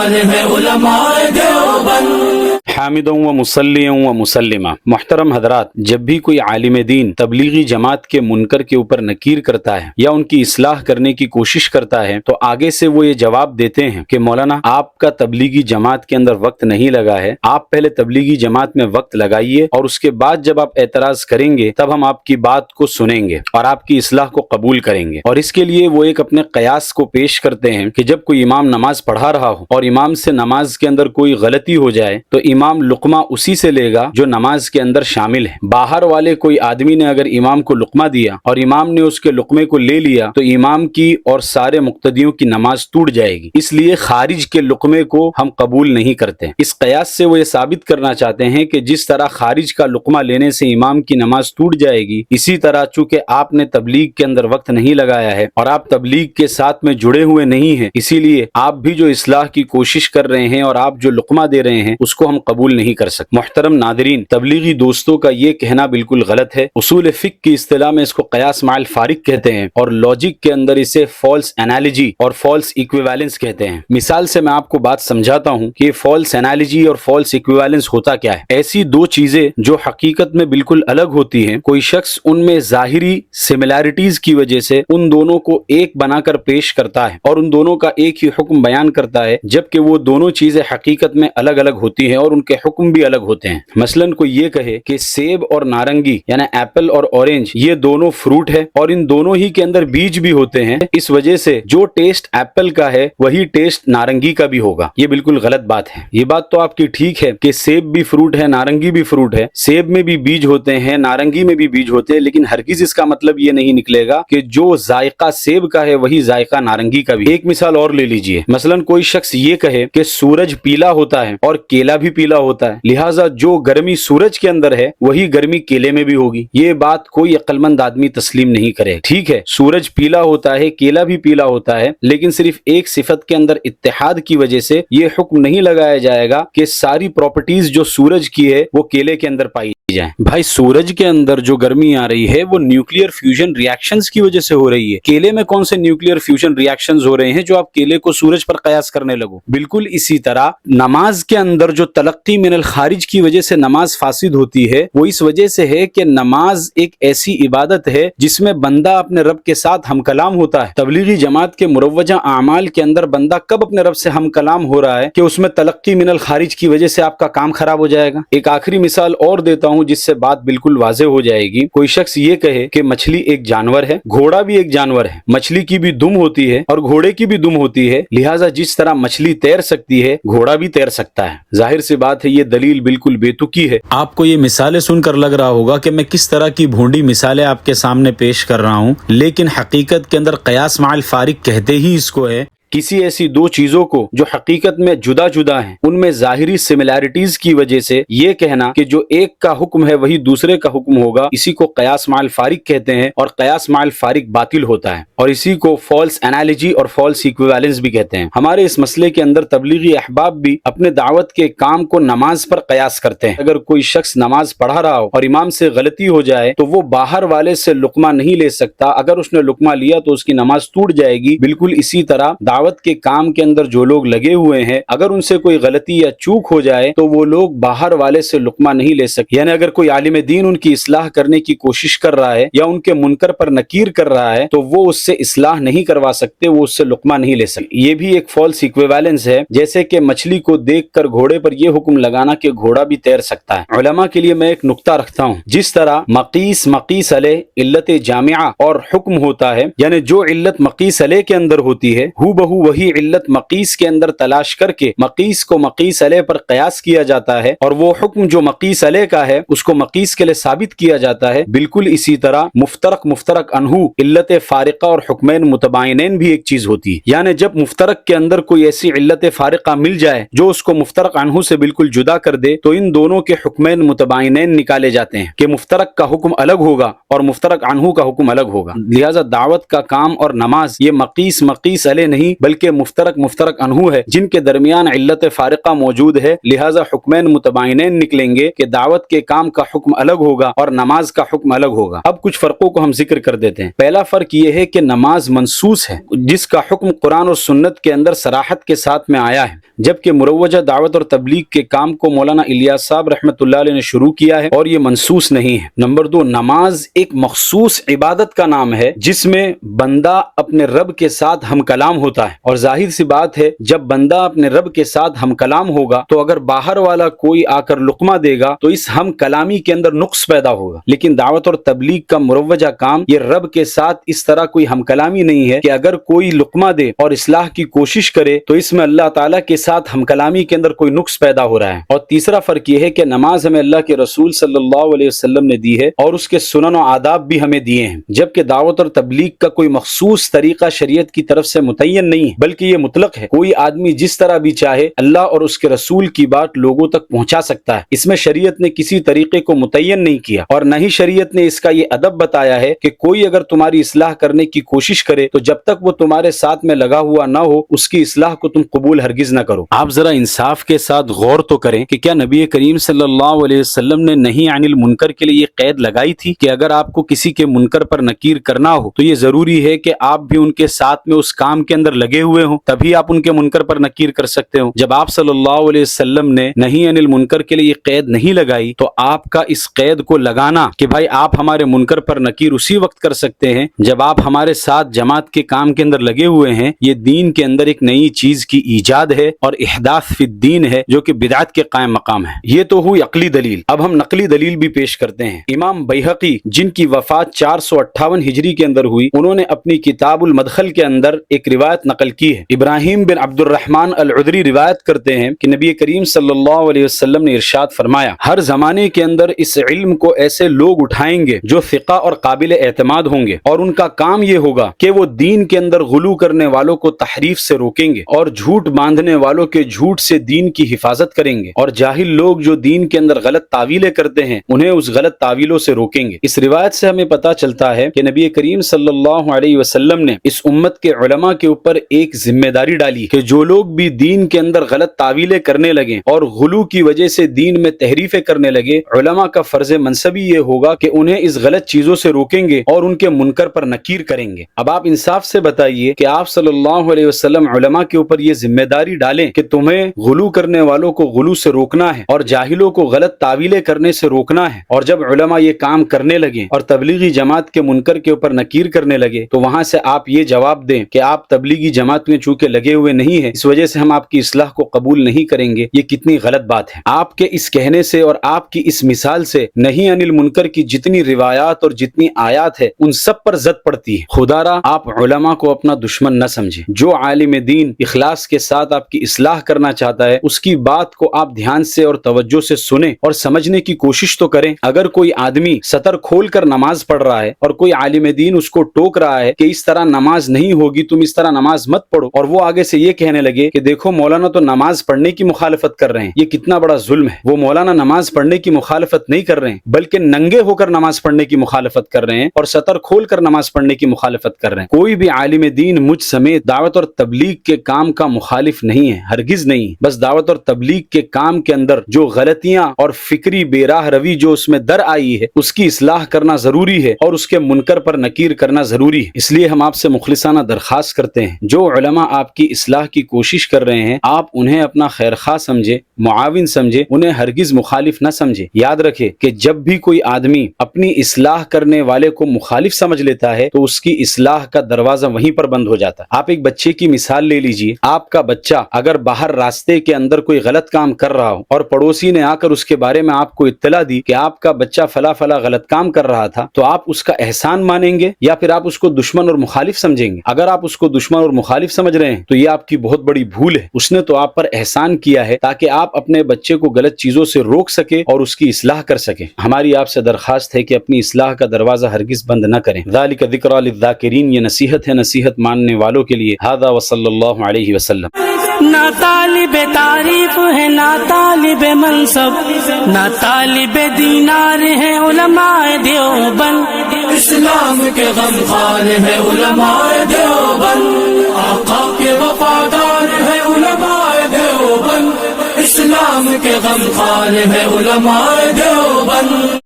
شان ہے علماء دیوبند۔ حامدوں و مسلیوں و مسلمہ، محترم حضرات، جب بھی کوئی عالم دین تبلیغی جماعت کے منکر کے اوپر نکیر کرتا ہے یا ان کی اصلاح کرنے کی کوشش کرتا ہے تو آگے سے وہ یہ جواب دیتے ہیں کہ مولانا آپ کا تبلیغی جماعت کے اندر وقت نہیں لگا ہے، آپ پہلے تبلیغی جماعت میں وقت لگائیے اور اس کے بعد جب آپ اعتراض کریں گے تب ہم آپ کی بات کو سنیں گے اور آپ کی اصلاح کو قبول کریں گے۔ اور اس کے لیے وہ ایک اپنے قیاس کو پیش کرتے ہیں کہ جب کوئی امام نماز پڑھا رہا ہو اور امام سے نماز کے اندر کوئی غلطی ہو جائے تو امام لقمہ اسی سے لے گا جو نماز کے اندر شامل ہے۔ باہر والے کوئی آدمی نے اگر امام کو لقمہ دیا اور امام نے اس کے لقمے کو لے لیا تو امام کی اور سارے مقتدیوں کی نماز ٹوٹ جائے گی، اس لیے خارج کے لقمے کو ہم قبول نہیں کرتے۔ اس قیاس سے وہ یہ ثابت کرنا چاہتے ہیں کہ جس طرح خارج کا لقمہ لینے سے امام کی نماز ٹوٹ جائے گی، اسی طرح چونکہ آپ نے تبلیغ کے اندر وقت نہیں لگایا ہے اور آپ تبلیغ کے ساتھ میں جڑے ہوئے نہیں ہیں، اسی لیے آپ بھی جو اصلاح کی کوشش کر رہے ہیں اور آپ جو لقمہ دے رہے ہیں اس کو ہم قبول نہیں کر سکتے۔ محترم ناظرین، تبلیغی دوستوں کا یہ کہنا بالکل غلط ہے۔ اصول فقہ کی اصطلاح میں اس کو قیاس مع الفارق کہتے ہیں اور لاجک کے اندر اسے فالس انالوجی اور فالس ایکویویلنس کہتے ہیں۔ مثال سے میں آپ کو بات سمجھاتا ہوں کہ فالس انالوجی اور فالس ایکویویلنس ہوتا کیا ہے۔ ایسی دو چیزیں جو حقیقت میں بالکل الگ ہوتی ہیں، کوئی شخص ان میں ظاہری سملیرٹیز کی وجہ سے ان دونوں کو ایک بنا کر پیش کرتا ہے اور ان دونوں کا ایک ہی حکم بیان کرتا ہے، جبکہ وہ دونوں چیزیں حقیقت میں الگ الگ ہوتی ہیں اور ان کے حکم بھی الگ ہوتے ہیں۔ مثلاً کوئی یہ کہے کہ سیب اور نارنگی یعنی ایپل اور اورنج یہ دونوں فروٹ ہے اور ان دونوں ہی کے اندر بیج بھی ہوتے ہیں، اس وجہ سے جو ٹیسٹ ایپل کا ہے وہی ٹیسٹ نارنگی کا بھی ہوگا۔ یہ بالکل غلط بات ہے۔ یہ بات تو آپ کی ٹھیک ہے کہ سیب بھی فروٹ ہے، نارنگی بھی فروٹ ہے، سیب میں بھی بیج ہوتے ہیں، نارنگی میں بھی بیج ہوتے ہیں، لیکن ہرگز اس کا مطلب یہ نہیں نکلے گا کہ جو ذائقہ سیب کا ہے وہی ذائقہ نارنگی کا بھی۔ ایک مثال اور لے لیجئے، مثلاً کوئی شخص یہ کہے کہ سورج پیلا ہوتا ہے اور کیلا بھی پیلا ہوتا ہے، لہٰذا جو گرمی سورج کے اندر ہے وہی گرمی کیلے میں بھی ہوگی۔ یہ بات کوئی عقل مند آدمی تسلیم نہیں کرے۔ ٹھیک ہے، سورج پیلا ہوتا ہے، کیلا بھی پیلا ہوتا ہے، لیکن صرف ایک صفت کے اندر اتحاد کی وجہ سے یہ حکم نہیں لگایا جائے گا کہ ساری پراپرٹیز جو سورج کی ہے وہ کیلے کے اندر پائی جائیں۔ بھائی سورج کے اندر جو گرمی آ رہی ہے وہ نیوکلیئر فیوژن ری ایکشنز کی وجہ سے ہو رہی ہے۔ کیلے میں کون سے نیوکلیئر فیوژن ری ایکشنز ہو رہے ہیں جو آپ کیلے کو سورج پر قیاس کرنے لگو؟ بالکل اسی طرح نماز کے اندر جو تلقی من الخارج کی وجہ سے نماز فاسد ہوتی ہے وہ اس وجہ سے ہے کہ نماز ایک ایسی عبادت ہے جس میں بندہ اپنے رب کے ساتھ ہم کلام ہوتا ہے۔ تبلیغی جماعت کے مروجہ اعمال کے اندر بندہ کب اپنے رب سے ہم کلام ہو رہا ہے کہ اس میں تلقی من الخارج کی وجہ سے آپ کا کام خراب ہو جائے گا۔ ایک آخری مثال اور دیتا ہوں جس سے بات بالکل واضح ہو جائے گی۔ کوئی شخص یہ کہے کہ مچھلی ایک جانور ہے، گھوڑا بھی ایک جانور ہے، مچھلی کی بھی دم ہوتی ہے اور گھوڑے کی بھی دم ہوتی ہے، لہٰذا جس طرح مچھلی تیر سکتی ہے گھوڑا بھی تیر سکتا ہے۔ ظاہر سی بات ہے یہ دلیل بالکل بے تکی ہے۔ آپ کو یہ مثالیں سن کر لگ رہا ہوگا کہ میں کس طرح کی بھونڈی مثالیں آپ کے سامنے پیش کر رہا ہوں، لیکن حقیقت کے اندر قیاس مع الفارق کہتے ہی اس کو ہے۔ کسی ایسی دو چیزوں کو جو حقیقت میں جدا جدا ہیں ان میں ظاہری سملیرٹیز کی وجہ سے یہ کہنا کہ جو ایک کا حکم ہے وہی دوسرے کا حکم ہوگا، اسی کو قیاس مع الفارق کہتے ہیں اور قیاس مع الفارق باطل ہوتا ہے اور اسی کو فالس انالوجی اور فالس ایکویویلنس بھی کہتے ہیں۔ ہمارے اس مسئلے کے اندر تبلیغی احباب بھی اپنے دعوت کے کام کو نماز پر قیاس کرتے ہیں۔ اگر کوئی شخص نماز پڑھا رہا ہو اور امام سے غلطی ہو جائے تو وہ باہر والے سے لقمہ نہیں لے سکتا، اگر اس نے لقمہ لیا تو اس کی نماز ٹوٹ جائے گی۔ بالکل اسی طرح دعوت کے کام کے اندر جو لوگ لگے ہوئے ہیں اگر ان سے کوئی غلطی یا چوک ہو جائے تو وہ لوگ باہر والے سے لقمہ نہیں لے سکتے۔ یعنی اگر کوئی عالم دین ان کی اصلاح کرنے کی کوشش کر رہا ہے یا ان کے منکر پر نکیر کر رہا ہے تو وہ اس سے اصلاح نہیں کروا سکتے، وہ اس سے لقمہ نہیں لے سکتے۔ یہ بھی ایک فالس ایکویویلنس ہے، جیسے کہ مچھلی کو دیکھ کر گھوڑے پر یہ حکم لگانا کہ گھوڑا بھی تیر سکتا ہے۔ علماء کے لیے میں ایک نقطہ رکھتا ہوں، جس طرح مقیس علیہ علت جامعہ اور حکم ہوتا ہے، یعنی جو علت مقیس علیہ کے اندر ہوتی ہے ہو بہو وہی علت مقیس کے اندر تلاش کر کے مقیس کو مقیس علیہ پر قیاس کیا جاتا ہے اور وہ حکم جو مقیس علیہ کا ہے اس کو مقیس کے لیے ثابت کیا جاتا ہے۔ بالکل اسی طرح مفترق انہو علت فارقہ اور حکمین متباینین بھی ایک چیز ہوتی ہے، یعنی جب مفترق کے اندر کوئی ایسی علت فارقہ مل جائے جو اس کو مفترق انہو سے بالکل جدا کر دے تو ان دونوں کے حکمین متباینین نکالے جاتے ہیں کہ مفترق کا حکم الگ ہوگا اور مفترق انہو کا حکم الگ ہوگا۔ لہذا دعوت کا کام اور نماز یہ مقیس علیہ نہیں بلکہ مفترق انہو ہے جن کے درمیان علت فارقہ موجود ہے، لہذا حکمین متباینین نکلیں گے کہ دعوت کے کام کا حکم الگ ہوگا اور نماز کا حکم الگ ہوگا۔ اب کچھ فرقوں کو ہم ذکر کر دیتے ہیں۔ پہلا فرق یہ ہے کہ نماز منصوص ہے، جس کا حکم قرآن اور سنت کے اندر صراحت کے ساتھ میں آیا ہے، جبکہ مروجہ دعوت اور تبلیغ کے کام کو مولانا الیاس صاحب رحمۃ اللہ علیہ نے شروع کیا ہے اور یہ منصوص نہیں ہے۔ نمبر 2، نماز ایک مخصوص عبادت کا نام ہے جس میں بندہ اپنے رب کے ساتھ ہم کلام ہوتا ہے، اور ظاہر سی بات ہے جب بندہ اپنے رب کے ساتھ ہم کلام ہوگا تو اگر باہر والا کوئی آ کر لقمہ دے گا تو اس ہم کلامی کے اندر نقص پیدا ہوگا، لیکن دعوت اور تبلیغ کا مروجہ کام یہ رب کے ساتھ اس طرح کوئی ہم کلامی نہیں ہے کہ اگر کوئی لقمہ دے اور اصلاح کی کوشش کرے تو اس میں اللہ تعالیٰ کے ساتھ ہم کلامی کے اندر کوئی نقص پیدا ہو رہا ہے۔ اور تیسرا فرق یہ ہے کہ نماز ہمیں اللہ کے رسول صلی اللہ علیہ وسلم نے دی ہے اور اس کے سنن و آداب بھی ہمیں دیے ہیں، جبکہ دعوت اور تبلیغ کا کوئی مخصوص طریقہ شریعت کی طرف سے متعین نہیں ہے، بلکہ یہ مطلق ہے، کوئی آدمی جس طرح بھی چاہے اللہ اور اس کے رسول کی بات لوگوں تک پہنچا سکتا ہے۔ اس میں شریعت نے کسی طریقے کو متعین نہیں کیا، اور نہ ہی شریعت نے اس کا یہ ادب بتایا ہے کہ کوئی اگر تمہاری اصلاح کرنے کی کوشش کرے تو جب تک وہ تمہارے ساتھ میں لگا ہوا نہ ہو اس کی اصلاح کو تم قبول ہرگز نہ کرو۔ آپ ذرا انصاف کے ساتھ غور تو کریں کہ کیا نبی کریم صلی اللہ علیہ وسلم نے نہی عن المنکر کے لیے یہ قید لگائی تھی کہ اگر آپ کو کسی کے منکر پر نکیر کرنا ہو تو یہ ضروری ہے کہ آپ بھی ان کے ساتھ میں اس کام کے اندر لگے ہوئے ہوں، تبھی آپ ان کے منکر پر نکیر کر سکتے ہو۔ جب آپ صلی اللہ علیہ وسلم نے نہی عن المنکر کے لیے یہ قید نہیں لگائی تو آپ کا اس قید کو لگانا کہ بھائی آپ ہمارے منکر پر نکیر اسی وقت کر سکتے ہیں جب آپ ہمارے ساتھ جماعت کے کام کے اندر لگے ہوئے ہیں، یہ دین کے اندر ایک نئی چیز کی ایجاد ہے اور احداث فی الدین ہے جو کہ بدعت کے قائم مقام ہے۔ یہ تو ہوئی عقلی دلیل۔ اب ہم نقلی دلیل بھی پیش کرتے ہیں۔ امام بیہقی جن کی وفات 458 ہجری کے اندر ہوئی، انہوں نے اپنی کتاب المدخل کے اندر ایک روایت نقل کی ہے۔ ابراہیم بن عبد الرحمن العذری روایت کرتے ہیں کہ نبی کریم صلی اللہ علیہ وسلم نے ارشاد فرمایا، ہر زمانے کے اندر اس علم کو ایسے لوگ اٹھائیں گے جو ثقہ اور قابل اعتماد ہوں گے، اور ان کا کام یہ ہوگا کہ وہ دین کے اندر غلو کرنے والوں کو تحریف سے روکیں گے اور جھوٹ باندھنے والوں کے جھوٹ سے دین کی حفاظت کریں گے، اور جاہل لوگ جو دین کے اندر غلط تعویلیں کرتے ہیں انہیں اس غلط تعویلوں سے روکیں گے۔ اس روایت سے ہمیں پتہ چلتا ہے کہ نبی کریم صلی اللہ علیہ وسلم نے اس امت کے علماء کے اوپر ایک ذمہ داری ڈالی کہ جو لوگ بھی دین کے اندر غلط تعویلیں کرنے لگیں اور غلو کی وجہ سے دین میں تحریفیں کرنے لگے، علماء کا فرض منصبی یہ ہوگا کہ انہیں اس غلط چیزوں سے روکیں گے اور ان کے منکر پر نکیر کریں گے۔ اب آپ انصاف سے بتائیے کہ آپ صلی اللہ علیہ وسلم علماء کے اوپر یہ ذمہ داری ڈالیں کہ تمہیں غلو کرنے والوں کو غلو سے روکنا ہے اور جاہلوں کو غلط تعویلیں کرنے سے روکنا ہے، اور جب علماء یہ کام کرنے لگے اور تبلیغی جماعت کے منکر کے اوپر نکیر کرنے لگے تو وہاں سے آپ یہ جواب دیں کہ آپ تبلیغی جماعت میں چونکہ لگے ہوئے نہیں ہیں اس وجہ سے ہم آپ کی اصلاح کو قبول نہیں کریں گے، یہ کتنی غلط بات ہے۔ آپ کے اس کہنے سے اور آپ کی اس مثال سے نہی عن المنکر کی جتنی روایات اور جتنی آیات ہے ان سب پر زد پڑتی ہے۔ خدا را آپ علماء کو اپنا دشمن نہ سمجھیں۔ جو عالم دین اخلاص کے ساتھ آپ کی اصلاح کرنا چاہتا ہے اس کی بات کو آپ دھیان سے اور توجہ سے سنیں اور سمجھنے کی کوشش تو کریں۔ اگر کوئی آدمی سطر کھول کر نماز پڑھ رہا ہے اور کوئی عالم دین اس کو ٹوک رہا ہے کہ اس طرح نماز نہیں ہوگی، تم اس طرح نماز مت پڑھو، اور وہ آگے سے یہ کہنے لگے کہ دیکھو مولانا تو نماز پڑھنے کی مخالفت کر رہے ہیں، یہ کتنا بڑا ظلم ہے۔ وہ مولانا نماز پڑھنے کی مخالفت نہیں کر رہے ہیں بلکہ ننگے ہو کر نماز پڑھنے کی مخالفت کر رہے ہیں اور سطر کھول کر نماز پڑھنے کی مخالفت کر رہے ہیں۔ کوئی بھی عالم دین مجھ سمیت دعوت اور تبلیغ کے کام کا مخالف نہیں ہے، ہرگز نہیں۔ بس دعوت اور تبلیغ کے کام کے اندر جو غلطیاں اور فکری بے راہ روی جو اس میں در آئی ہے اس کی اصلاح کرنا ضروری ہے اور اس کے منکر پر نکیر کرنا ضروری ہے۔ اس لیے ہم آپ سے مخلصانہ درخواست کرتے ہیں، جو علماء آپ کی اصلاح کی کوشش کر رہے ہیں آپ انہیں اپنا خیر خواہ سمجھے، معاون سمجھے، انہیں ہرگز مخالف نہ سمجھے۔ یاد رکھے کہ جب بھی کوئی آدمی اپنی اصلاح کرنے والے کو مخالف سمجھ لیتا ہے تو اس کی اصلاح کا دروازہ وہیں پر بند ہو جاتا ہے۔ آپ ایک بچے کی مثال لے لیجئے، آپ کا بچہ اگر باہر راستے کے اندر کوئی غلط کام کر رہا ہو اور پڑوسی نے آ کر اس کے بارے میں آپ کو اطلاع دی کہ آپ کا بچہ فلاں فلاں غلط کام کر رہا تھا، تو آپ اس کا احسان مانیں گے یا پھر آپ اس کو دشمن اور مخالف سمجھیں گے؟ اگر آپ اس کو دشمن اور مخالف سمجھ رہے ہیں تو یہ آپ کی بہت بڑی بھول ہے۔ اس نے تو آپ پر احسان کیا ہے تاکہ آپ اپنے بچے کو غلط چیزوں سے روک سکے اور اس کی اصلاح کر سکے۔ ہماری آپ سے درخواست ہے کہ اپنی اصلاح کا دروازہ ہرگز بند نہ کریں۔ ذالک ذکریٰ للذاکرین، یہ نصیحت ہے نصیحت ماننے والوں کے لیے۔ ھذا وصلی اللہ علیہ وسلم۔ نہ طالب تعریف ہے نہ طالب منصب، نہ طالب دینار ہے علماء دیوبند، اسلام کے غمخوار ہے علماء دیوبند، آقا کے وفا وفادار ہے علماء دیوبند، اسلام کے غمخوار ہے علماء دیوبند۔